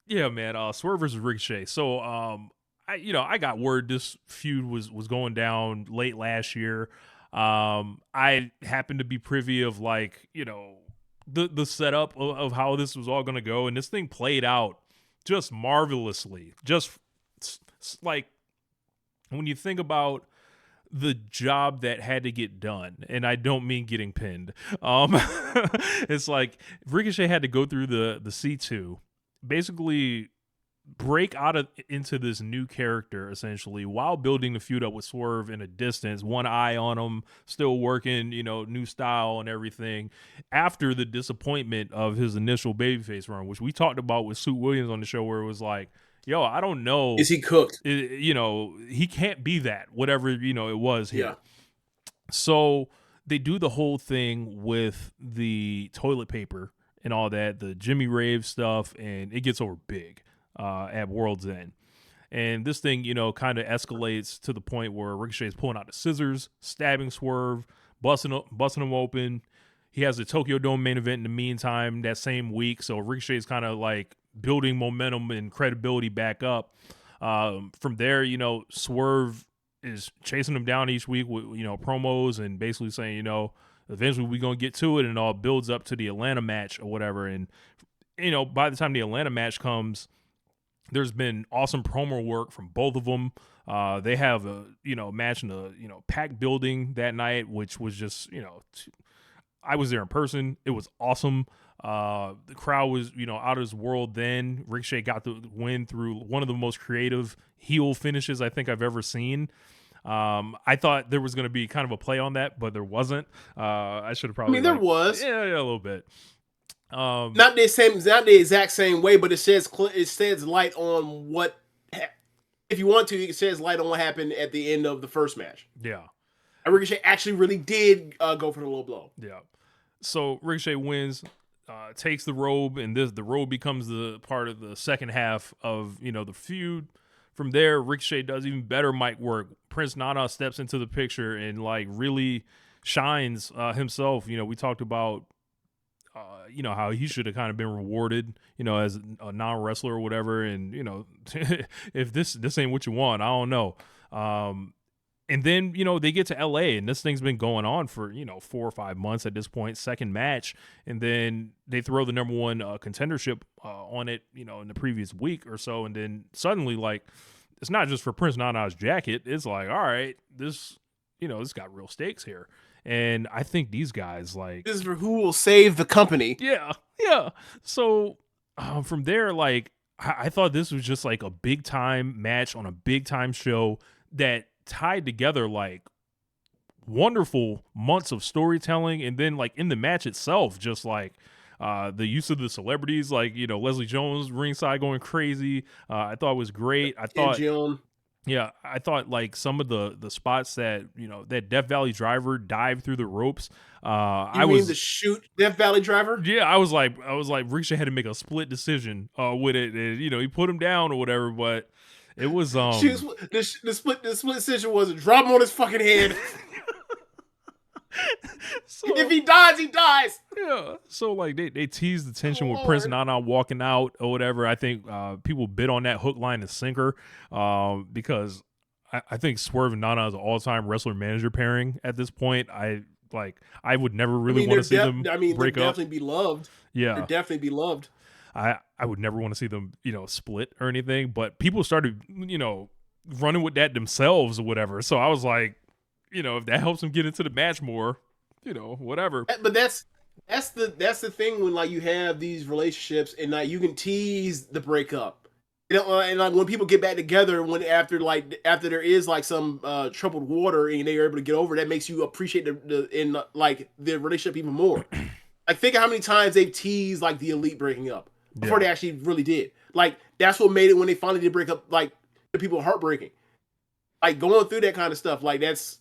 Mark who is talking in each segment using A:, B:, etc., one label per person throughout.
A: Yeah, man. Swerve versus Ricochet. So, I got word this feud was going down late last year. I happened to be privy of like, the setup of how this was all gonna go, and this thing played out just marvelously. Just like when you think about the job that had to get done, and I don't mean getting pinned. Um, it's like Ricochet had to go through the C2, basically break out of into this new character essentially while building the feud up with Swerve in a distance, one eye on him, still working, new style and everything. After the disappointment of his initial babyface run, which we talked about with Sue Williams on the show, where it was like, yo, I don't know,
B: Is he cooked?
A: he can't be that, whatever, it was
B: Yeah.
A: here. So they do the whole thing with the toilet paper and all that, the Jimmy Rave stuff, and it gets over big at World's End. And this thing, kind of escalates to the point where Ricochet is pulling out the scissors, stabbing Swerve, busting him open. He has the Tokyo Dome main event in the meantime that same week. So Ricochet is kind of like building momentum and credibility back up. From there, Swerve is chasing him down each week with, promos and basically saying, eventually we're going to get to it, and it all builds up to the Atlanta match or whatever. And, by the time the Atlanta match comes, there's been awesome promo work from both of them. They have a, match in the, pack building that night, which was just, I was there in person. It was awesome. The crowd was, out of this world then. Ricochet got the win through one of the most creative heel finishes I think I've ever seen. I thought there was going to be kind of a play on that, but there wasn't. I should have probably.
B: There was.
A: Yeah, a little bit.
B: Not the exact same way, but it sheds light on what. If you want to, it sheds light on what happened at the end of the first match.
A: Yeah.
B: And Ricochet actually really did go for the low blow.
A: Yeah. So Ricochet wins, takes the robe, and the robe becomes the part of the second half of, the feud. From there, Ricochet does even better mic work. Prince Nana steps into the picture and like really shines himself. We talked about how he should have kind of been rewarded, as a non-wrestler or whatever. And, if this ain't what you want, I don't know. And then, they get to LA, and this thing's been going on for, 4 or 5 months at this point, second match. And then they throw the number one contendership on it, in the previous week or so. And then suddenly, like, it's not just for Prince Nana's jacket. It's like, all right, this got real stakes here. And I think these guys, like,
B: this is for who will save the company.
A: Yeah. So from there, like, I thought this was just like a big time match on a big time show that tied together like wonderful months of storytelling. And then like in the match itself, just like the use of the celebrities, like, Leslie Jones ringside going crazy. I thought was great. I thought like some of the spots that, that Death Valley Driver dived through the ropes.
B: The shoot Death Valley Driver?
A: Yeah, I was like Ricochet had to make a split decision with it. And, he put him down or whatever, but it was
B: the split decision was drop him on his fucking head. So, if he dies, he dies.
A: Yeah. So like they teased the tension with Prince Nana walking out or whatever. I think people bid on that hook, line, and sinker because I think Swerve and Nana is an all-time wrestler manager pairing at this point. I would never really want to see them break up.
B: Definitely be loved.
A: Yeah,
B: they're definitely be loved.
A: I would never want to see them, split or anything. But people started, running with that themselves or whatever. So I was like, if that helps them get into the match more, whatever.
B: But that's the thing when like you have these relationships and like you can tease the breakup. And like when people get back together, after there is like some troubled water and they're able to get over, that makes you appreciate the relationship even more. Like think of how many times they've teased like the Elite breaking up before they actually really did. Like that's what made it when they finally did break up. Like the people heartbreaking. Like going through that kind of stuff. Like that's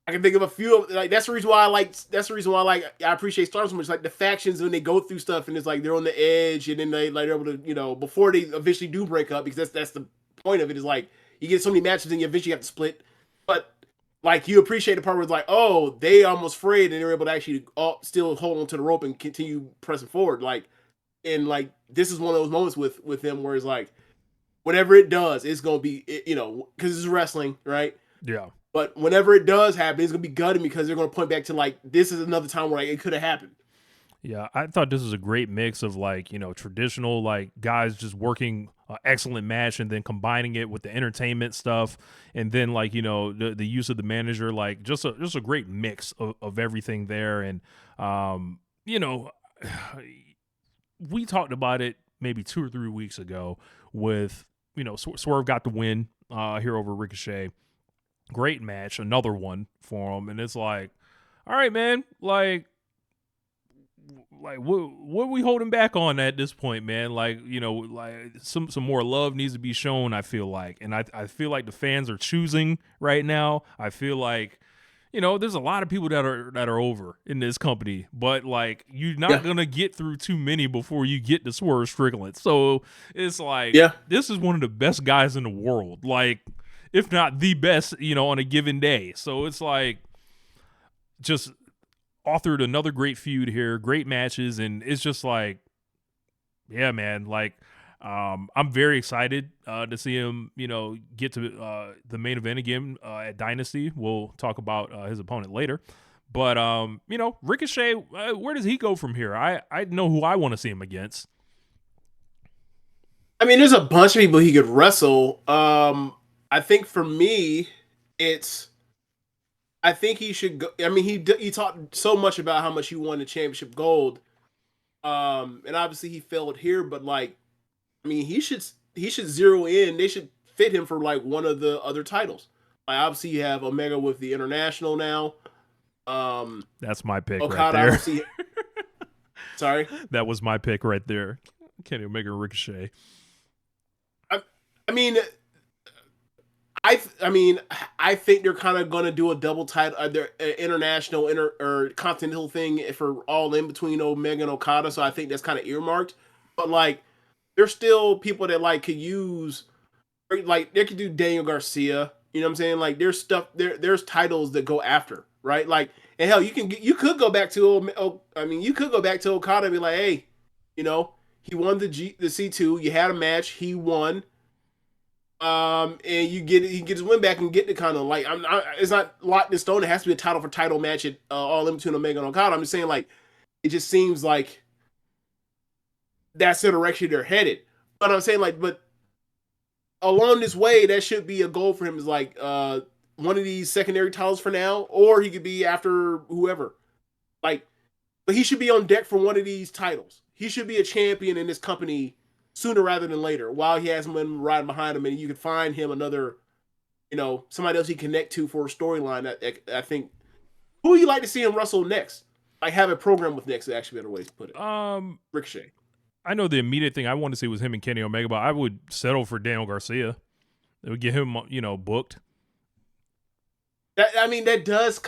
B: I can think of a few. Like that's the reason why I appreciate Stardom so much. Like the factions when they go through stuff and it's like they're on the edge and then they're able to before they eventually do break up, because that's the point of it, is like you get so many matches and you eventually have to split. But like you appreciate the part where it's like, oh, they almost frayed and they're able to actually still hold on to the rope and continue pressing forward. Like and like this is one of those moments with them where it's like whenever it does, it's gonna be because it's wrestling, right?
A: Yeah.
B: But whenever it does happen, it's gonna be gutted because they're gonna point back to like this is another time where like, it could have happened.
A: Yeah, I thought this was a great mix of like, traditional like guys just working an excellent match and then combining it with the entertainment stuff and then like, the use of the manager, like just a great mix of everything there. And you know, we talked about it maybe 2 or 3 weeks ago with, Swerve got the win here over Ricochet. Great match, another one for him, and it's like, all right, man, like what are we holding back on at this point, man? Like, like some more love needs to be shown, I feel like. And I feel like the fans are choosing right now. I feel like, there's a lot of people that are over in this company, but like you're not gonna get through too many before you get to Swerve Strickland. So it's like this is one of the best guys in the world, like if not the best, on a given day. So it's like just authored another great feud here, great matches, and it's just like, yeah, man, like I'm very excited to see him, get to the main event again at Dynasty. We'll talk about his opponent later. But Ricochet, where does he go from here? I know who I want to see him against.
B: I mean, there's a bunch of people he could wrestle. I think for me, I think he should go. I mean, he talked so much about how much he wanted championship gold, and obviously he failed here. But like, I mean, he should zero in. They should fit him for like one of the other titles. Like obviously you have Omega with the international now.
A: That's my pick
B: Okada,
A: right there.
B: obviously. Sorry,
A: that was my pick right there. Kenny Omega, Ricochet.
B: I mean, I think they're kind of going to do a double title, their international or continental thing for all in between Omega and Okada. So I think that's kind of earmarked. But like, there's still people that like could use, like they could do Daniel Garcia. You know what I'm saying? Like there's stuff there's titles that go after, right? Like, and hell, you could go back to you could go back to Okada and be like, hey, he won the C2. You had a match, he won. And he gets his win back and get the kind of like it's not locked in stone. It has to be a title for title match at all in between Omega and Okada. I'm just saying like it just seems like that's the direction they're headed. But I'm saying like, but along this way, that should be a goal for him is like one of these secondary titles for now, or he could be after whoever. Like, but he should be on deck for one of these titles. He should be a champion in this company sooner rather than later, while he has someone riding behind him, and you can find him another, somebody else he can connect to for a storyline. I think, who would you like to see him wrestle next? Like have a program with next, is actually a better way to put it. Ricochet.
A: I know the immediate thing I want to see was him and Kenny Omega, but I would settle for Daniel Garcia. It would get him, booked.
B: That does,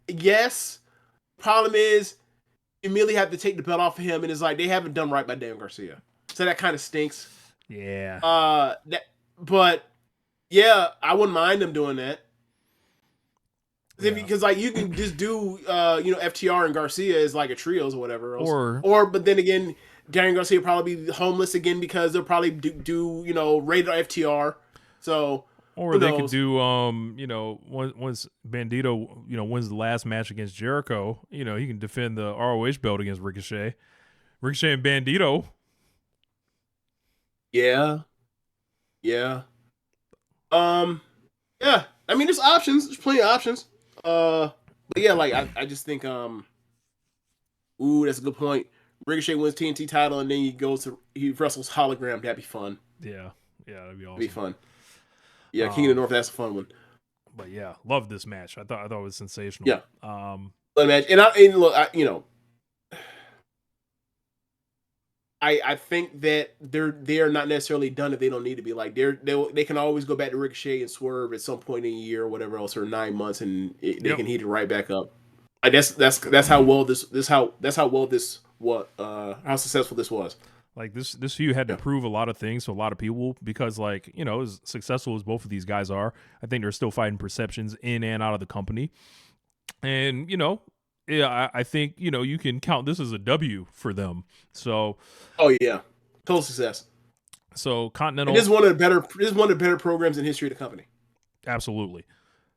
B: yes. Problem is, you immediately have to take the belt off of him, and it's like they haven't done right by Daniel Garcia. So that kind of stinks.
A: Yeah.
B: But yeah, I wouldn't mind them doing that. Because like you can just do FTR and Garcia as like a trios or whatever else. Or but then again, Daniel Garcia will probably be homeless again because they'll probably do rated FTR. So
A: or they could do once Bandito wins the last match against Jericho, he can defend the ROH belt against Ricochet. Ricochet and Bandito.
B: Yeah. Yeah. Yeah. I mean, there's options. There's plenty of options. But yeah, like I just think, that's a good point. Ricochet wins TNT title, and then he wrestles Hologram. That'd be fun.
A: Yeah, that'd be awesome.
B: That'd be fun. Yeah, King of the North. That's a fun one.
A: But yeah, love this match. I thought it was sensational.
B: Yeah. Love match, and look, I think that they're not necessarily done if they don't need to be. Like they can always go back to Ricochet and Swerve at some point in a year or whatever else, or 9 months, and they can heat it right back up. I guess that's how successful this was.
A: Like this feud had to prove a lot of things to a lot of people because like as successful as both of these guys are, I think they're still fighting perceptions in and out of the company, and yeah, I think you can count this as a W for them. So
B: Oh yeah, total success.
A: so
B: And
A: Continental,
B: this is one of the better. This is one of the better programs in history of the company.
A: absolutely.